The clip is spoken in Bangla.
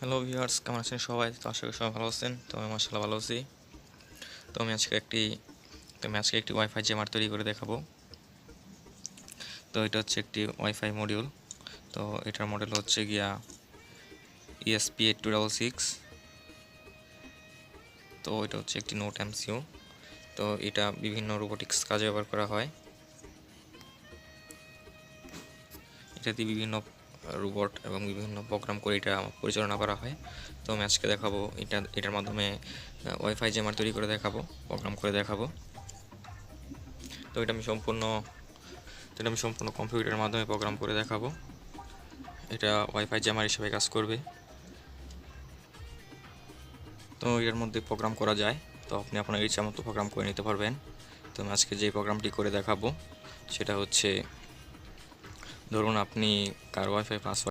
হ্যালো ভিউয়ার্স, কেমন আছেন সবাই? তো আশা করি সবাই ভালো আছেন। তো আমি মাশাআল্লাহ ভালো আছি। তো আমি আজকে একটি ওয়াইফাই জ্যামার তৈরি করে দেখাবো। তো এটা হচ্ছে একটি ওয়াইফাই মডিউল। তো এটার মডেল হচ্ছে গিয়া ESP8266। তো এটা হচ্ছে একটি নোট এমসিইউ। তো এটা বিভিন্ন রোবোটিক্স কাজে ব্যবহার করা হয়। এটাতে বিভিন্ন রোবট এবং বিভিন্ন প্রোগ্রাম করে এটা পরিচালনা করা হয়। তো আমি আজকে দেখাবো এটার মাধ্যমে ওয়াইফাই জ্যামার তৈরি করে দেখাবো, প্রোগ্রাম করে দেখাবো। তো এটা আমি সম্পূর্ণ কম্পিউটারের মাধ্যমে প্রোগ্রাম করে দেখাবো। এটা ওয়াইফাই জ্যামার হিসেবে কাজ করবে। তো এর মধ্যে প্রোগ্রাম করা যায়। তো আপনি আপনার ইচ্ছা মতো প্রোগ্রাম করে নিতে পারবেন। তো আমি আজকে যে প্রোগ্রামটি করে দেখাবো সেটা হচ্ছে, ধরুন আপনি কার ওয়াইফাই পাসওয়ার্ড